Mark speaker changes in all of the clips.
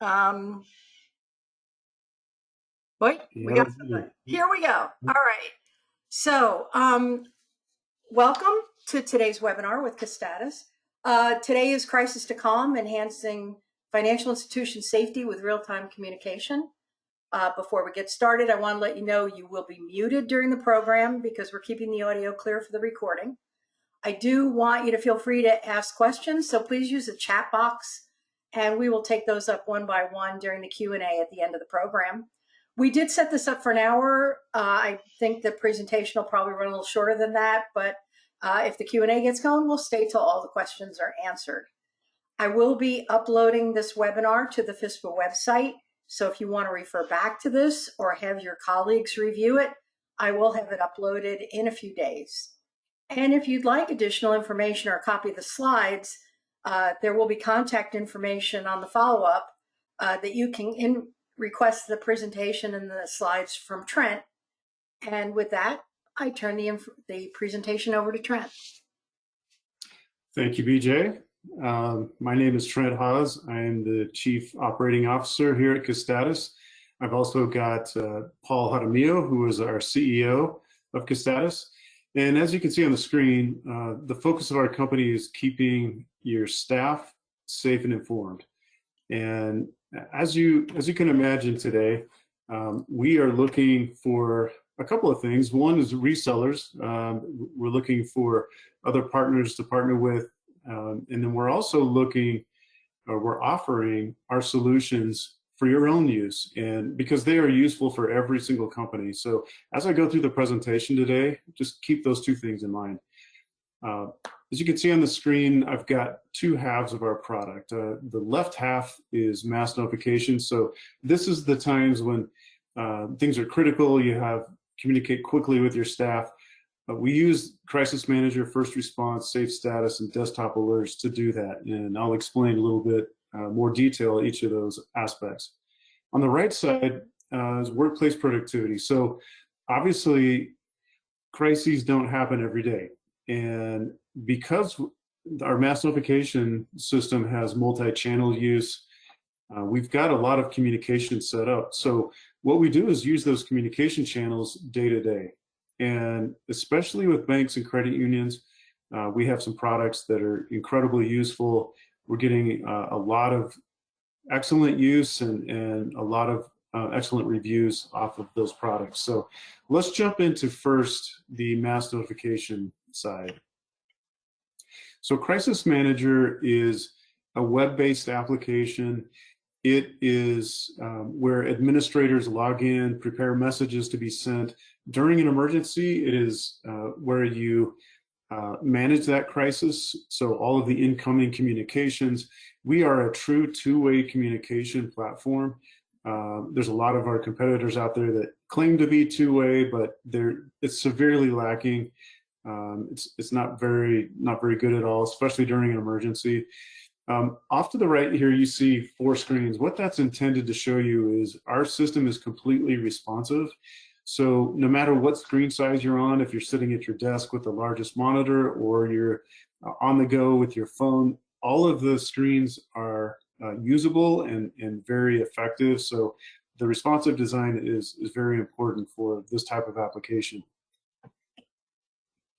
Speaker 1: Um, wait, we got something. Here we go. All right. So, welcome to today's webinar with Castatus. Today is Crisis to Calm, Enhancing Financial Institution Safety with Real-Time Communication. Before we get started, I want to let you know you will be muted during the program because we're keeping the audio clear for the recording. I do want you to feel free to ask questions, so please use the chat box, and we will take those up one by one during the Q&A at the end of the program. We did set this up for an hour. I think the presentation will probably run a little shorter than that, but if the Q&A gets going, we'll stay till all the questions are answered. I will be uploading this webinar to the FISPA website, so if you want to refer back to this or have your colleagues review it, I will have it uploaded in a few days. And if you'd like additional information or a copy of the slides, there will be contact information on the follow-up that you can request the presentation and the slides from Trent. And with that, I turn the presentation over to Trent.
Speaker 2: Thank you, BJ. My name is Trent Hawes. I am the Chief Operating Officer here at Castatus. I've also got Paul Jaramillo, who is our CEO of Castatus. And as you can see on the screen, the focus of our company is keeping your staff safe and informed. And as you can imagine today, we are looking for a couple of things. One is resellers. We're looking for other partners to partner with. And then we're also we're offering our solutions for your own use, and because they are useful for every single company. So as I go through the presentation today, just keep those two things in mind. As you can see on the screen, I've got two halves of our product. The left half is mass notification. So this is the times when things are critical, you communicate quickly with your staff. We use Crisis Manager, First Response, Safe Status, and Desktop Alerts to do that. And I'll explain a little bit more detail each of those aspects. On the right side is workplace productivity. So obviously, crises don't happen every day. And because our mass notification system has multi-channel use, we've got a lot of communication set up. So what we do is use those communication channels day to day. And especially with banks and credit unions, we have some products that are incredibly useful. We're getting a lot of excellent use and a lot of excellent reviews off of those products. So let's jump into first the mass notification side. So Crisis Manager is a web-based application. It is where administrators log in, prepare messages to be sent. During an emergency, it is where you manage that crisis. So all of the incoming communications, we are a true two-way communication platform. There's a lot of our competitors out there that claim to be two-way, but it's severely lacking. It's not very good at all, especially during an emergency. Off to the right here, you see 4 screens. What that's intended to show you is our system is completely responsive. So no matter what screen size you're on, if you're sitting at your desk with the largest monitor or you're on the go with your phone, all of the screens are usable and very effective. So the responsive design is very important for this type of application.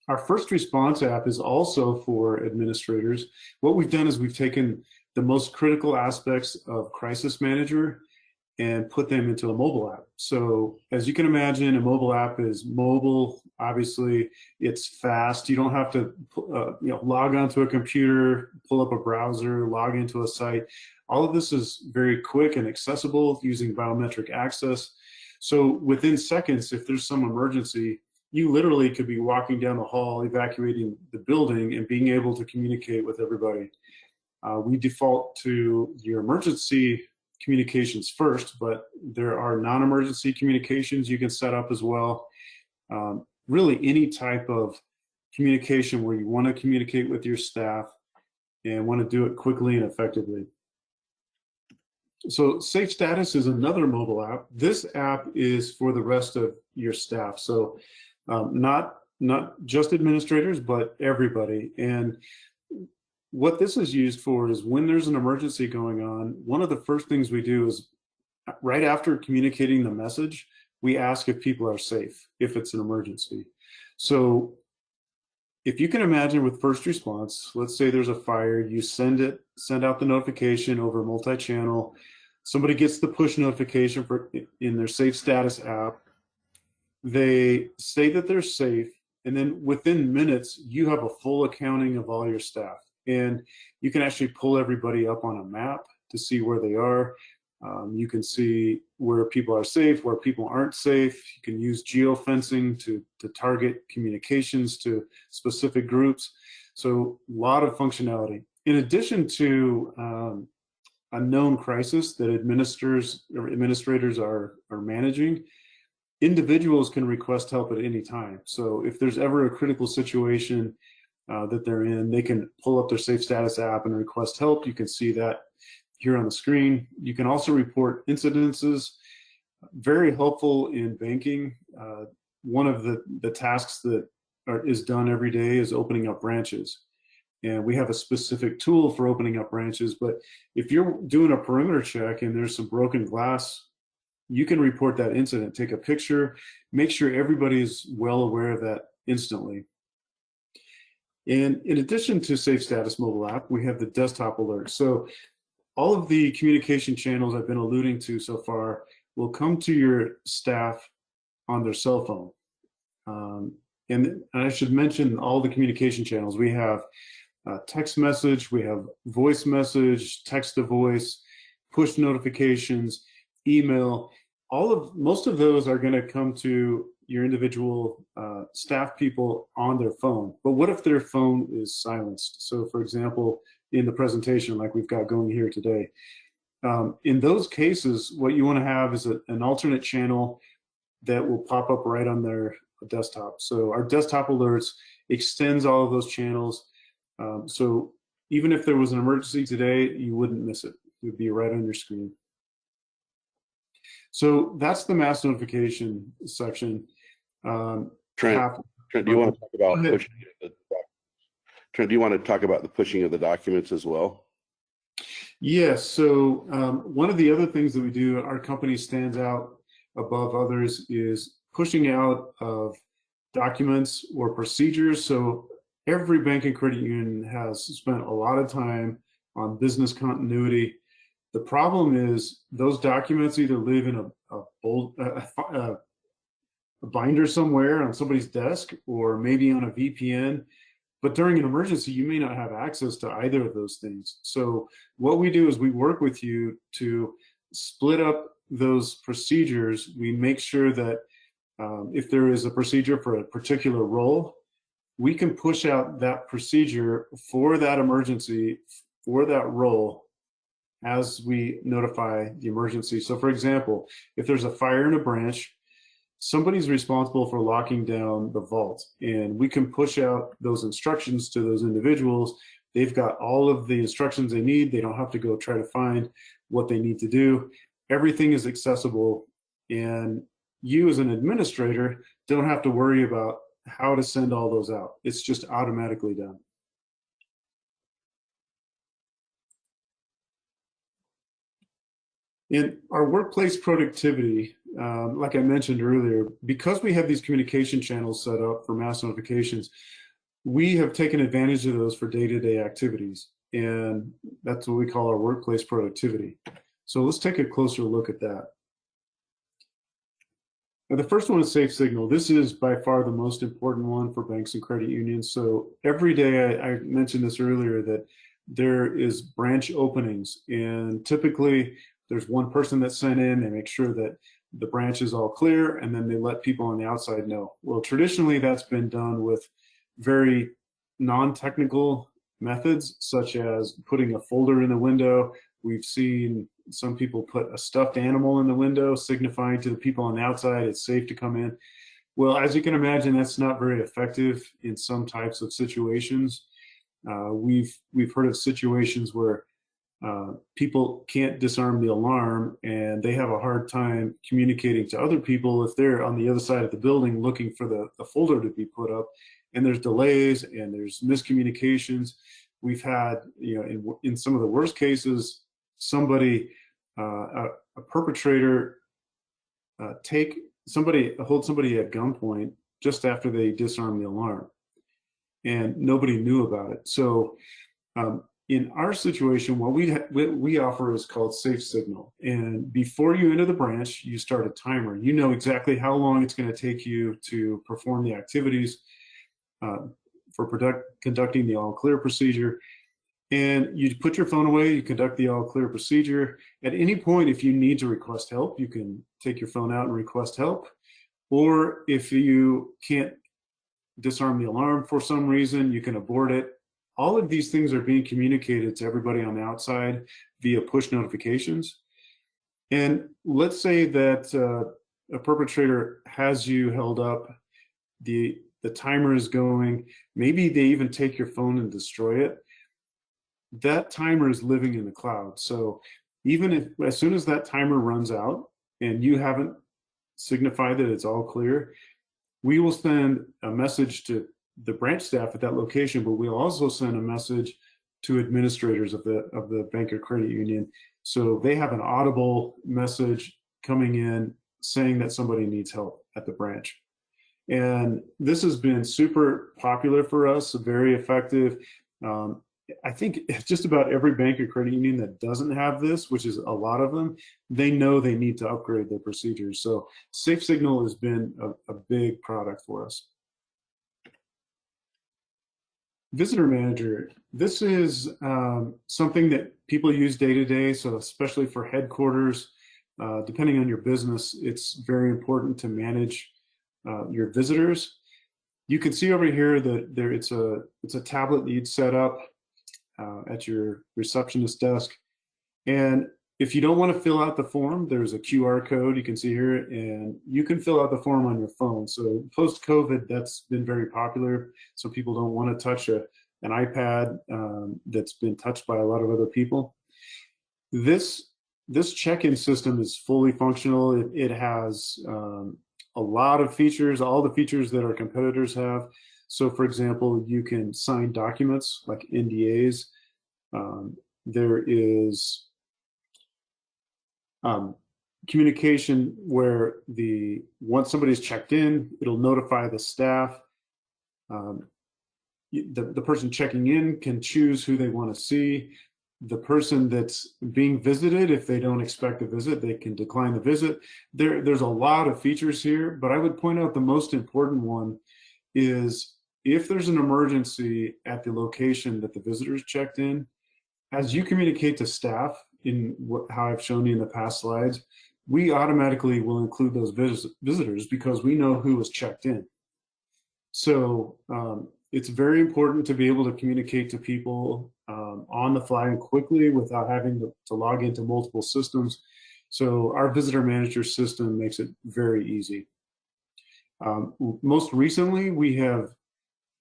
Speaker 2: Our First Response app is also for administrators. What we've done is we've taken the most critical aspects of Crisis Manager and put them into a mobile app. So as you can imagine, a mobile app is mobile. Obviously, it's fast. You don't have to log onto a computer, pull up a browser, log into a site. All of this is very quick and accessible using biometric access. So within seconds, if there's some emergency, you literally could be walking down the hall, evacuating the building, and being able to communicate with everybody. We default to your emergency communications first, but there are non-emergency communications you can set up as well. Really any type of communication where you want to communicate with your staff and want to do it quickly and effectively. So Safe Status is another mobile app. This app is for the rest of your staff. So not just administrators, but everybody. And what this is used for is when there's an emergency going on, one of the first things we do is right after communicating the message, we ask if people are safe, if it's an emergency. So if you can imagine with first response, let's say there's a fire, you send out the notification over multi-channel. Somebody gets the push notification in their Safe Status app. They say that they're safe, and then within minutes, you have a full accounting of all your staff. And you can actually pull everybody up on a map to see where they are. You can see where people are safe, where people aren't safe. You can use geofencing to target communications to specific groups. So a lot of functionality. In addition to a known crisis that administrators are managing, individuals can request help at any time. So if there's ever a critical situation that they're in, they can pull up their Safe Status app and request help. You can see that here on the screen. You can also report incidences. Very helpful in banking. One of the tasks that is done every day is opening up branches. And we have a specific tool for opening up branches, but if you're doing a perimeter check and there's some broken glass, you can report that incident, take a picture, make sure everybody's well aware of that instantly. And in addition to Safe Status mobile app, we have the desktop alert. So all of the communication channels I've been alluding to so far will come to your staff on their cell phone. And I should mention all the communication channels. We have text message, we have voice message, text to voice, push notifications, email. Most of those are going to come to your individual staff people on their phone. But what if their phone is silenced? So for example, in the presentation like we've got going here today, in those cases, what you want to have is an alternate channel that will pop up right on their desktop. So our desktop alerts extends all of those channels. So even if there was an emergency today, you wouldn't miss it. It would be right on your screen. So that's the mass notification section.
Speaker 3: Trent, do you want to talk about pushing Trent, do you want to talk about the pushing of the documents as well?
Speaker 2: Yes. So one of the other things that we do, our company stands out above others, is pushing out of documents or procedures. So every bank and credit union has spent a lot of time on business continuity. The problem is those documents either live in a binder somewhere on somebody's desk or maybe on a VPN. But during an emergency, you may not have access to either of those things. So what we do is we work with you to split up those procedures. We make sure that if there is a procedure for a particular role, we can push out that procedure for that emergency, for that role, as we notify the emergency. So for example, if there's a fire in a branch, somebody's responsible for locking down the vault, and we can push out those instructions to those individuals. They've got all of the instructions they need. They don't have to go try to find what they need to do. Everything is accessible, and you as an administrator don't have to worry about how to send all those out. It's just automatically done. In our workplace productivity, like I mentioned earlier, because we have these communication channels set up for mass notifications, we have taken advantage of those for day-to-day activities. And that's what we call our workplace productivity. So let's take a closer look at that. Now, the first one is Safe Signal. This is by far the most important one for banks and credit unions. So every day, I mentioned this earlier, that there is branch openings, and typically there's one person that's sent in. They make sure that the branch is all clear, and then they let people on the outside know. Well, traditionally that's been done with very non-technical methods, such as putting a folder in the window. We've seen some people put a stuffed animal in the window, signifying to the people on the outside it's safe to come in. Well, as you can imagine, that's not very effective in some types of situations. We've heard of situations where people can't disarm the alarm, and they have a hard time communicating to other people if they're on the other side of the building looking for the folder to be put up, and there's delays and there's miscommunications. We've had, in some of the worst cases, somebody, a perpetrator, hold somebody at gunpoint just after they disarm the alarm, and nobody knew about it. So in our situation, what we offer is called Safe Signal. And before you enter the branch, you start a timer. You know exactly how long it's going to take you to perform the activities for conducting the all clear procedure. And you put your phone away, you conduct the all clear procedure. At any point, if you need to request help, you can take your phone out and request help. Or if you can't disarm the alarm for some reason, you can abort it. All of these things are being communicated to everybody on the outside via push notifications. And let's say that a perpetrator has you held up, the timer is going, maybe they even take your phone and destroy it. That timer is living in the cloud. So even if, as soon as that timer runs out and you haven't signified that it's all clear, we will send a message to the branch staff at that location, but we'll also send a message to administrators of the bank or credit union. So they have an audible message coming in saying that somebody needs help at the branch. And this has been super popular for us, very effective. I think just about every bank or credit union that doesn't have this, which is a lot of them, they know they need to upgrade their procedures. So Safe Signal has been a big product for us. Visitor Manager. This is something that people use day to day. So especially for headquarters, depending on your business, it's very important to manage your visitors. You can see over here that it's a tablet that you'd set up at your receptionist desk. And if you don't want to fill out the form, there's a QR code you can see here, and you can fill out the form on your phone. So post-COVID, that's been very popular. So people don't want to touch an iPad that's been touched by a lot of other people. This check-in system is fully functional. It has a lot of features, all the features that our competitors have. So for example, you can sign documents like NDAs. There is communication where once somebody's checked in, it'll notify the staff. The person checking in can choose who they want to see. The person that's being visited, if they don't expect a visit, they can decline the visit. There's a lot of features here, but I would point out the most important one is if there's an emergency at the location that the visitors checked in, as you communicate to staff in how I've shown you in the past slides, we automatically will include those visitors because we know who was checked in. So it's very important to be able to communicate to people on the fly and quickly without having to log into multiple systems. So our visitor manager system makes it very easy. Most recently, we have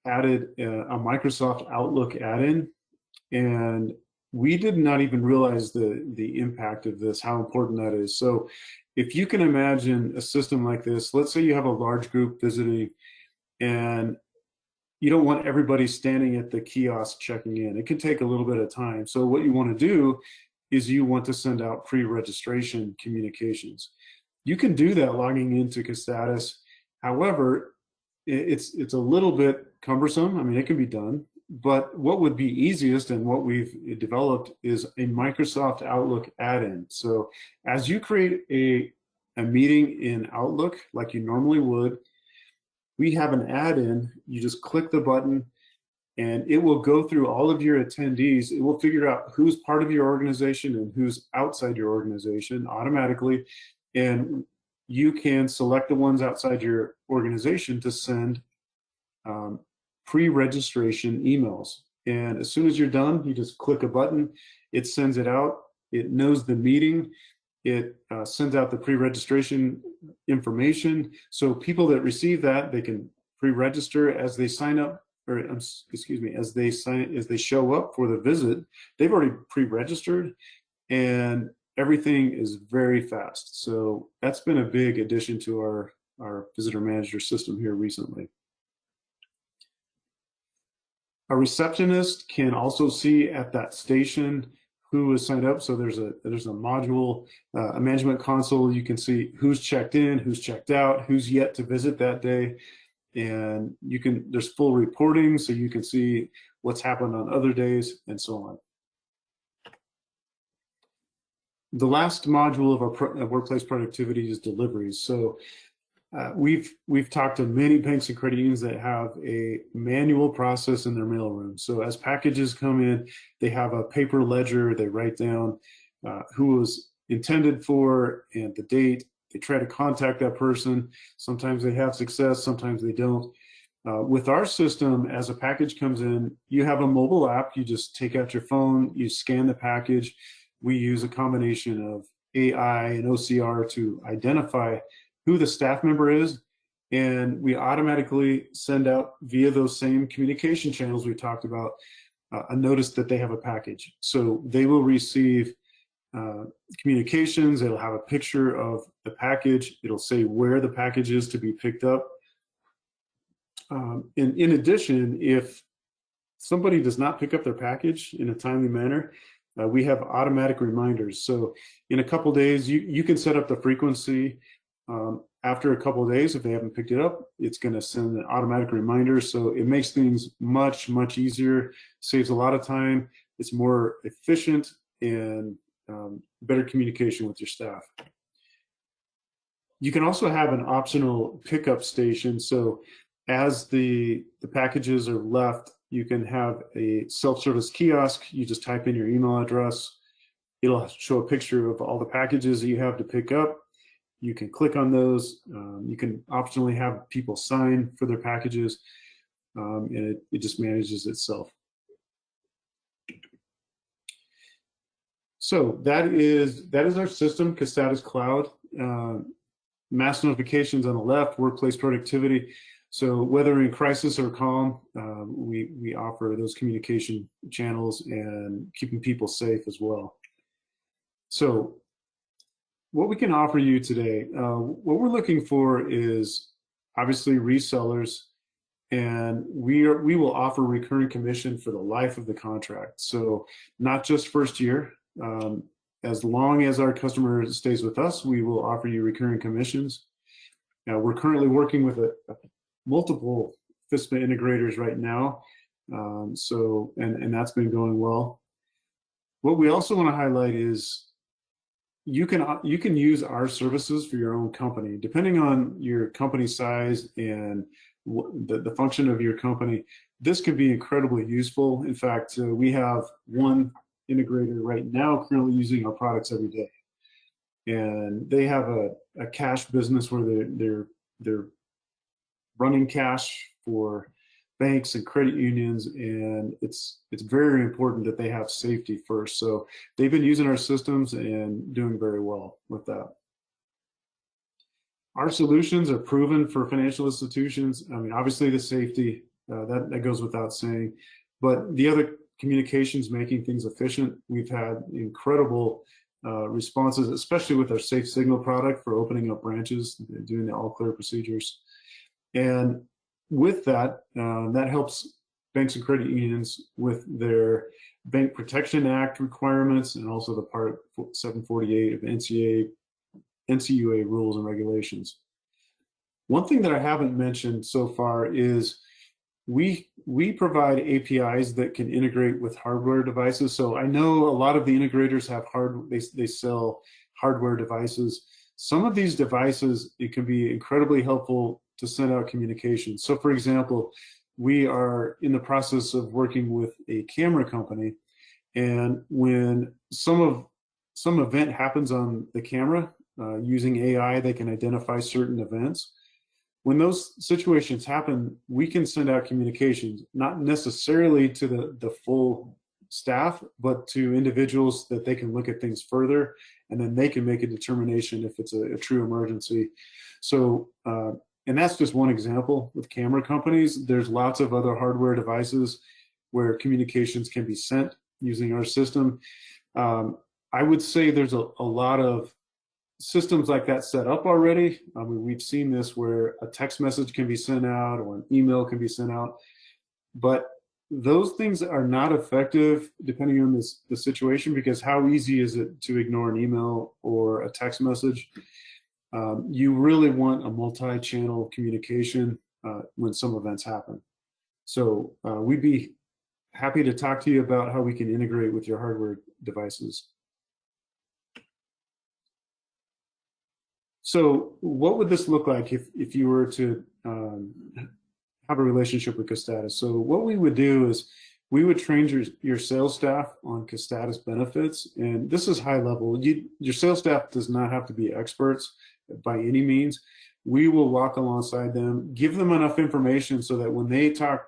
Speaker 2: added a Microsoft Outlook add-in, and we did not even realize the impact of this, how important that is. So if you can imagine a system like this, let's say you have a large group visiting and you don't want everybody standing at the kiosk checking in. It can take a little bit of time. So what you want to do is you want to send out pre-registration communications. You can do that logging into Castatus. However, it's a little bit cumbersome. I mean, it can be done, but what would be easiest and what we've developed is a Microsoft Outlook add-in. So as you create a meeting in Outlook like you normally would, we have an add-in. You just click the button and it will go through all of your attendees. It will figure out who's part of your organization and who's outside your organization automatically. And you can select the ones outside your organization to send pre-registration emails. And as soon as you're done, you just click a button, it sends it out, it knows the meeting, it sends out the pre-registration information. So people that receive that, they can pre-register as they sign up, or excuse me, as they show up for the visit, they've already pre-registered, and everything is very fast. So that's been a big addition to our visitor manager system here recently. A receptionist can also see at that station who is signed up. So there's a module, a management console. You can see who's checked in, who's checked out, who's yet to visit that day. And there's full reporting, so you can see what's happened on other days and so on. The last module of our workplace productivity is deliveries. So we've talked to many banks and credit unions that have a manual process in their mailroom. So as packages come in, they have a paper ledger. They write down who was intended for and the date. They try to contact that person. Sometimes they have success, sometimes they don't. With our system, as a package comes in, you have a mobile app. You just take out your phone, you scan the package. We use a combination of AI and OCR to identify who the staff member is, and we automatically send out via those same communication channels we talked about a notice that they have a package. So they will receive communications. It'll have a picture of the package. It'll say where the package is to be picked up. In addition, if somebody does not pick up their package in a timely manner, we have automatic reminders. So in a couple days, you can set up the frequency. After a couple of days, if they haven't picked it up, it's going to send an automatic reminder. So it makes things much, much easier, saves a lot of time. It's more efficient and better communication with your staff. You can also have an optional pickup station. So as the packages are left, you can have a self-service kiosk. You just type in your email address. It'll show a picture of all the packages that you have to pick up. You can click on those. You can optionally have people sign for their packages, and it just manages itself. So that is our system, Castatus Cloud. Mass notifications on the left, workplace productivity. So whether in crisis or calm, we offer those communication channels and keeping people safe as well. So what we can offer you today, what we're looking for is obviously resellers, and we will offer recurring commission for the life of the contract. So not just first year. As long as our customer stays with us, we will offer you recurring commissions. Now, we're currently working with multiple FISPA integrators right now, and that's been going well. What we also want to highlight is you can use our services for your own company, depending on your company size and the function of your company. This can be incredibly useful. In fact, we have one integrator right now currently using our products every day, and they have a cash business where they're running cash for banks and credit unions, and it's very important that they have safety first. So they've been using our systems and doing very well with that. Our solutions are proven for financial institutions. I mean, obviously the safety, that goes without saying, but the other communications, making things efficient. We've had incredible responses, especially with our Safe Signal product for opening up branches, doing the all clear procedures. And with that, that helps banks and credit unions with their Bank Protection Act requirements and also the Part 748 of NCUA rules and regulations. One thing that I haven't mentioned so far is we provide APIs that can integrate with hardware devices. So I know a lot of the integrators have they sell hardware devices. Some of these devices, it can be incredibly helpful to send out communication. So for example, we are in the process of working with a camera company, and when some event happens on the camera, using AI, they can identify certain events. When those situations happen, we can send out communications, not necessarily to the full staff, but to individuals that they can look at things further, and then they can make a determination if it's a true emergency. So, and that's just one example with camera companies. There's lots of other hardware devices where communications can be sent using our system. I would say there's a lot of systems like that set up already. I mean, we've seen this where a text message can be sent out or an email can be sent out, but those things are not effective depending on the situation, because how easy is it to ignore an email or a text message? You really want a multi-channel communication when some events happen. So we'd be happy to talk to you about how we can integrate with your hardware devices. So what would this look like if you were to have a relationship with Castatus? So what we would do is we would train your sales staff on Castatus benefits. And this is high level. Your sales staff does not have to be experts by any means. We will walk alongside them, give them enough information so that when they talk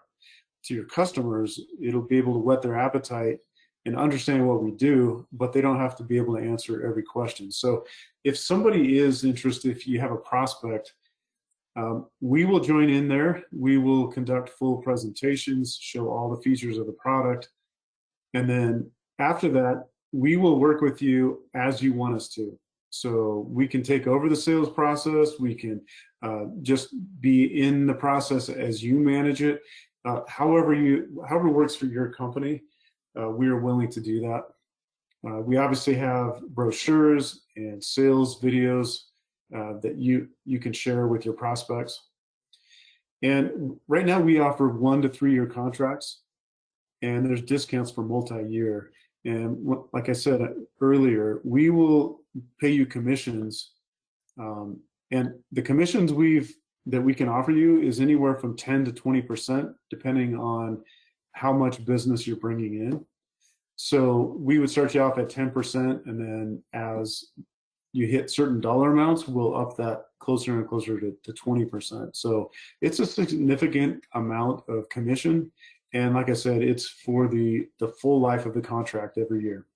Speaker 2: to your customers, it'll be able to whet their appetite and understand what we do, but they don't have to be able to answer every question. So if somebody is interested, if you have a prospect, we will join in there. We will conduct full presentations, show all the features of the product. And then after that, we will work with you as you want us to. So we can take over the sales process. We can just be in the process as you manage it. However works for your company, we are willing to do that. We obviously have brochures and sales videos that you can share with your prospects. And right now we offer 1 to 3 year contracts, and there's discounts for multi-year. And like I said earlier, we will pay you commissions, and the commissions that we can offer you is anywhere from 10 to 20%, depending on how much business you're bringing in. So we would start you off at 10%, and then as you hit certain dollar amounts, we'll up that closer and closer to 20%. So it's a significant amount of commission. And like I said, it's for the full life of the contract every year.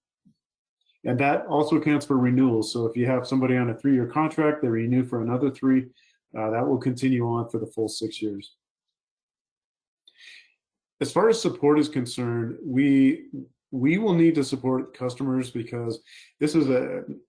Speaker 2: And that also counts for renewals. So if you have somebody on a 3-year contract, they renew for another 3, that will continue on for the full 6 years. As far as support is concerned, we will need to support customers, because this is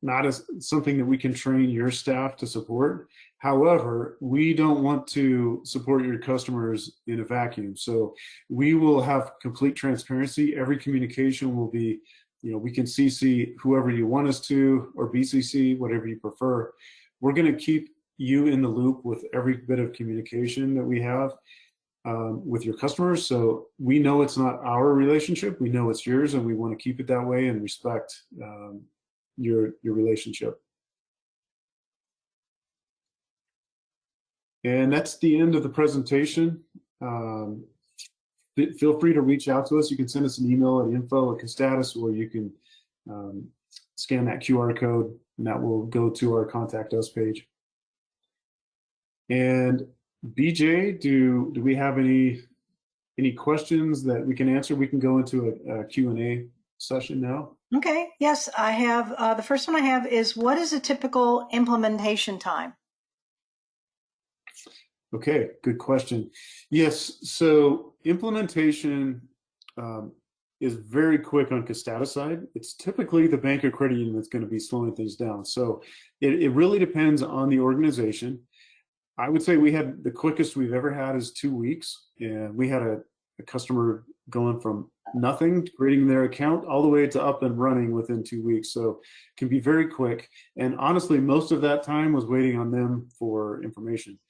Speaker 2: not something that we can train your staff to support. However, we don't want to support your customers in a vacuum. So we will have complete transparency. Every communication will be, we can CC whoever you want us to, or BCC, whatever you prefer. We're going to keep you in the loop with every bit of communication that we have with your customers. So we know it's not our relationship, we know it's yours, and we want to keep it that way and respect your relationship. And that's the end of the presentation. Feel free to reach out to us. You can send us an email at info@Castatus, or you can scan that QR code, and that will go to our Contact Us page. And BJ, do we have any questions that we can answer? We can go into a Q&A session now.
Speaker 1: Okay, yes, I have. The first one I have is, what is a typical implementation time?
Speaker 2: Okay, good question. Yes, so implementation is very quick on Castatus side. It's typically the bank or credit union that's going to be slowing things down. So it really depends on the organization. I would say the quickest we've ever had is 2 weeks. And we had a customer going from nothing, creating their account, all the way to up and running within 2 weeks. So it can be very quick. And honestly, most of that time was waiting on them for information.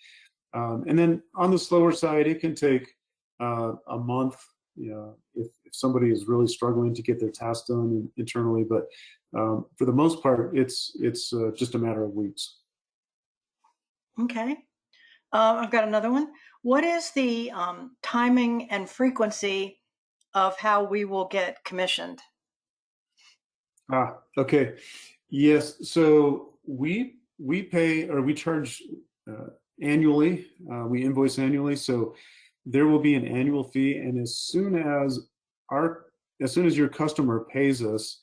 Speaker 2: And then on the slower side, it can take a month, if somebody is really struggling to get their tasks done internally. But for the most part, it's just a matter of weeks.
Speaker 1: Okay. I've got another one. What is the timing and frequency of how we will get commissioned?
Speaker 2: Okay. Yes. So we pay, or we charge annually. We invoice annually. So there will be an annual fee, and as soon as your customer pays us,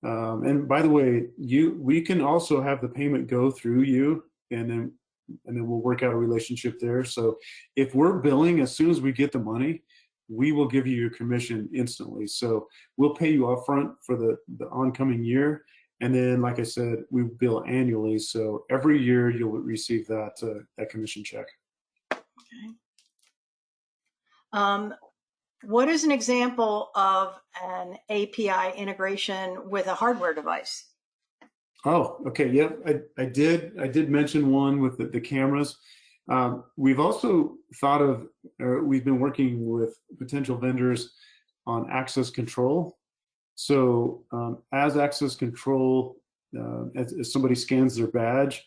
Speaker 2: and by the way, we can also have the payment go through you, and then we'll work out a relationship there. So if we're billing, as soon as we get the money, we will give you your commission instantly. So we'll pay you upfront for the oncoming year. And then, like I said, we bill annually. So every year you'll receive that commission check.
Speaker 1: Okay. what is an example of an API integration with a hardware device?
Speaker 2: Oh, okay. Yep. I did mention one with the cameras. We've also thought of, we've been working with potential vendors on access control. So as access control, as somebody scans their badge,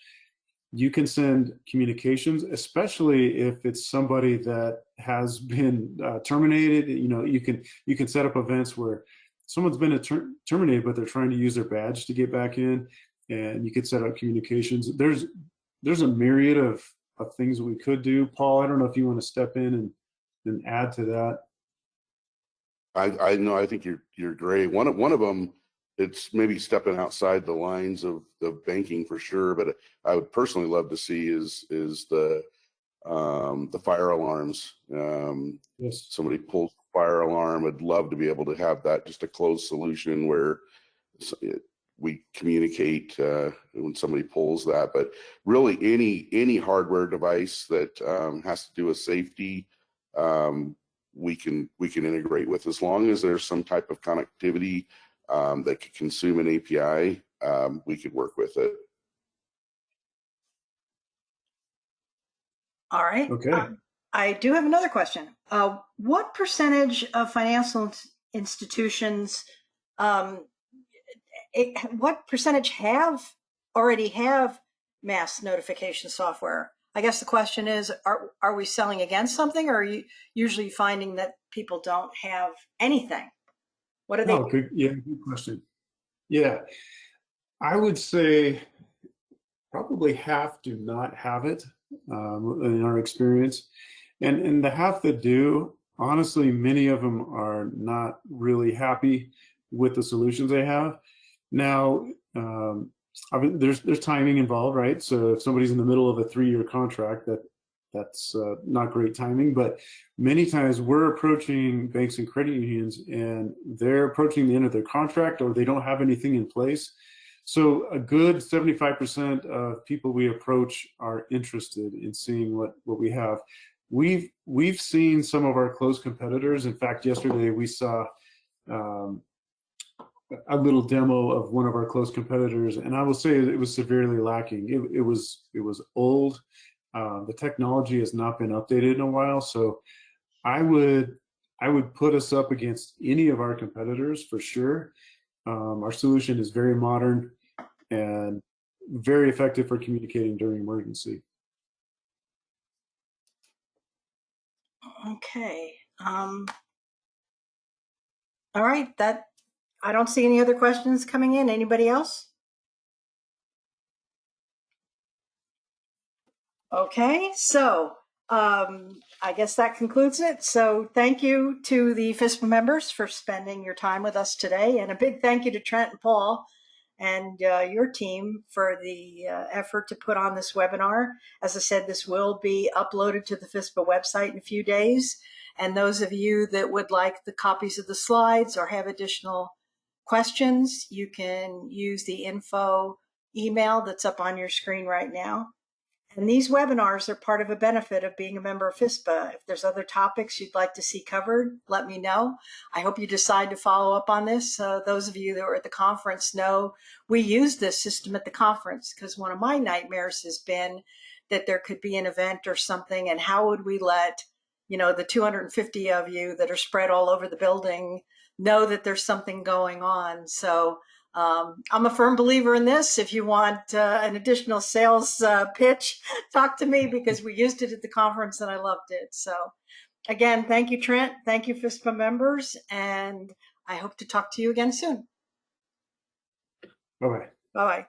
Speaker 2: you can send communications, especially if it's somebody that has been terminated. You know, you can set up events where someone's been terminated, but they're trying to use their badge to get back in, and you could set up communications. There's a myriad of things that we could do. Paul, I don't know if you want to step in and add to that.
Speaker 3: I know. I think you're great. One of them, it's maybe stepping outside the lines of banking for sure. But I would personally love to see is the fire alarms.
Speaker 2: Yes.
Speaker 3: Somebody pulls the fire alarm. I'd love to be able to have that, just a closed solution where we communicate when somebody pulls that. But really, any hardware device that has to do with safety, we can integrate with, as long as there's some type of connectivity that could consume an API. We could work with it.
Speaker 1: All right.
Speaker 2: Okay.
Speaker 1: I do have another question. What percentage of financial institutions, what percentage already have mass notification software? I guess the question is, are we selling against something, or are you usually finding that people don't have anything? What are they?
Speaker 2: Oh, good. Yeah, good question. Yeah, I would say probably half do not have it in our experience. And the half that do, honestly, many of them are not really happy with the solutions they have. Now, there's timing involved, right? So if somebody's in the middle of a 3-year contract, that's not great timing. But many times we're approaching banks and credit unions, and they're approaching the end of their contract, or they don't have anything in place. So a good 75% of people we approach are interested in seeing what we have. We've seen some of our close competitors. In fact, yesterday we saw a little demo of one of our close competitors, and I will say it was severely lacking. It was old. The technology has not been updated in a while, so I would put us up against any of our competitors for sure. Our solution is very modern and very effective for communicating during emergency.
Speaker 1: Okay. All right. I don't see any other questions coming in. Anybody else? Okay. So I guess that concludes it. So thank you to the FISPA members for spending your time with us today. And a big thank you to Trent and Paul and your team for the effort to put on this webinar. As I said, this will be uploaded to the FISPA website in a few days. And those of you that would like the copies of the slides or have additional questions, you can use the info email that's up on your screen right now. And these webinars are part of a benefit of being a member of FISPA. If there's other topics you'd like to see covered, let me know. I hope you decide to follow up on this. Those of you that were at the conference know we use this system at the conference, because one of my nightmares has been that there could be an event or something, and how would we let, the 250 of you that are spread all over the building know that there's something going on. So I'm a firm believer in this. If you want an additional sales pitch, talk to me, because we used it at the conference and I loved it. So again, thank you, Trent. Thank you, FISPA members. And I hope to talk to you again soon.
Speaker 2: Bye-bye.
Speaker 1: Bye-bye.